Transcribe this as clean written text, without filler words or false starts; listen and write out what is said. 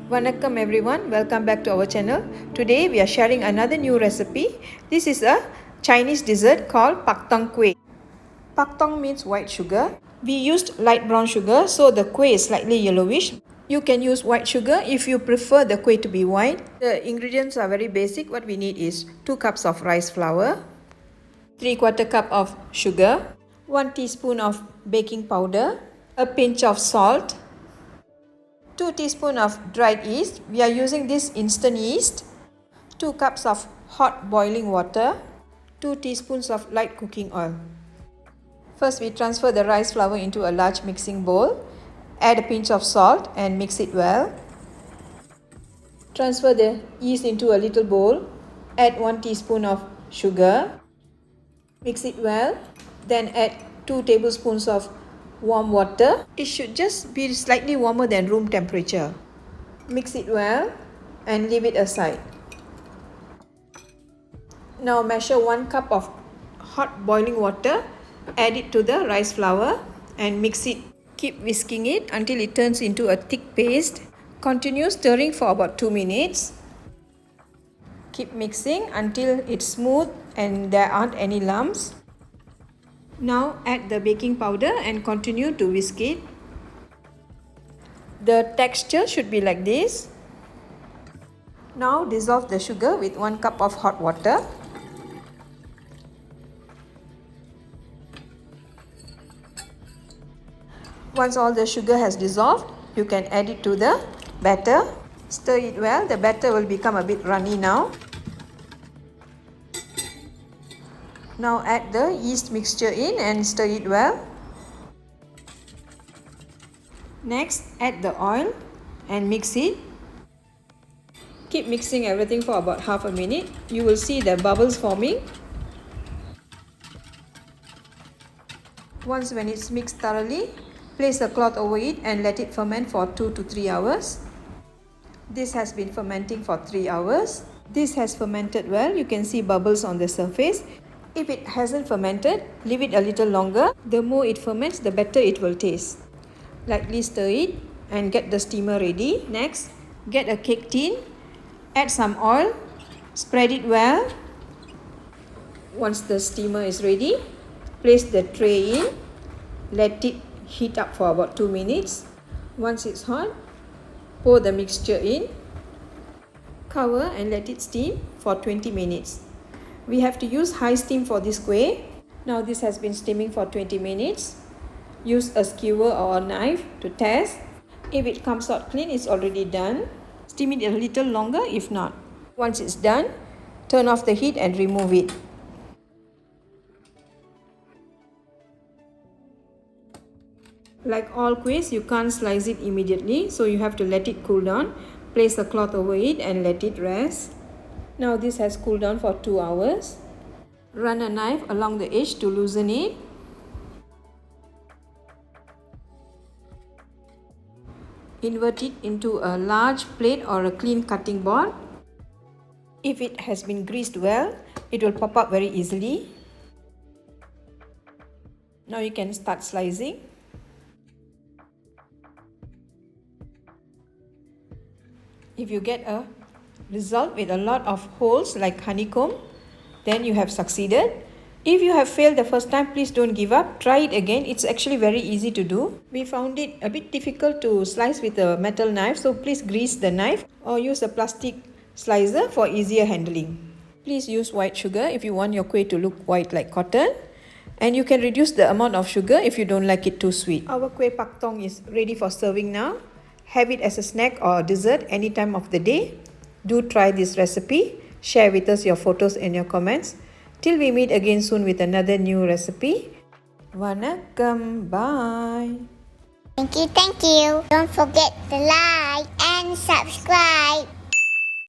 Vanakkam everyone, welcome back to our channel. Today we are sharing another new recipe. This is a Chinese dessert called Pak Tong Kueh. Pak Tong means white sugar. We used light brown sugar, so the kueh is slightly yellowish. You can use white sugar if you prefer the kueh to be white. The ingredients are very basic. What we need is 2 cups of rice flour, 3/4 cup of sugar, 1 teaspoon of baking powder, a pinch of salt, 2 teaspoons of dried yeast. We are using this instant yeast. 2 cups of hot boiling water. 2 teaspoons of light cooking oil. First, we transfer the rice flour into a large mixing bowl. Add a pinch of salt and mix it well. Transfer the yeast into a little bowl. Add 1 teaspoon of sugar. Mix it well. Then add 2 tablespoons of warm water. It should just be slightly warmer than room temperature. Mix it well and leave it aside. Now measure 1 cup of hot boiling water. Add it to the rice flour and mix it. Keep whisking it until it turns into a thick paste. Continue stirring for about 2 minutes. Keep mixing until it's smooth and there aren't any lumps. Now add the baking powder and continue to whisk it. The texture should be like this. Now dissolve the sugar with 1 cup of hot water. Once all the sugar has dissolved, you can add it to the batter. Stir it well. The batter will become a bit runny now. Now add the yeast mixture in and stir it well. Next, add the oil and mix it. Keep mixing everything for about half a minute. You will see the bubbles forming. Once when it's mixed thoroughly, place a cloth over it and let it ferment for 2 to 3 hours. This has been fermenting for 3 hours. This has fermented well. You can see bubbles on the surface. If it hasn't fermented, leave it a little longer. The more it ferments, the better it will taste. Lightly stir it and get the steamer ready. Next, get a cake tin, add some oil, spread it well. Once the steamer is ready, place the tray in, let it heat up for about 2 minutes. Once it's hot, pour the mixture in, cover and let it steam for 20 minutes. We have to use high steam for this kueh. Now this has been steaming for 20 minutes. Use a skewer or a knife to test. If it comes out clean, it's already done. Steam it a little longer if not. Once it's done, turn off the heat and remove it. Like all kuehs, you can't slice it immediately, so you have to let it cool down. Place a cloth over it and let it rest. Now this has cooled down for 2 hours. Run a knife along the edge to loosen it. Invert it into a large plate or a clean cutting board. If it has been greased well, it will pop up very easily. Now you can start slicing. If you get a result with a lot of holes like honeycomb, then you have succeeded. If you have failed the first time, please don't give up. Try it again. It's actually very easy to do. We found it a bit difficult to slice with a metal knife, so please grease the knife or use a plastic slicer for easier handling. Please use white sugar if you want your kueh to look white like cotton. And you can reduce the amount of sugar if you don't like it too sweet. Our kueh pak tong is ready for serving now. Have it as a snack or dessert any time of the day. Do try this recipe. Share with us your photos and your comments. Till we meet again soon with another new recipe. Vanakkam. Bye. Thank you. Don't forget to like and subscribe.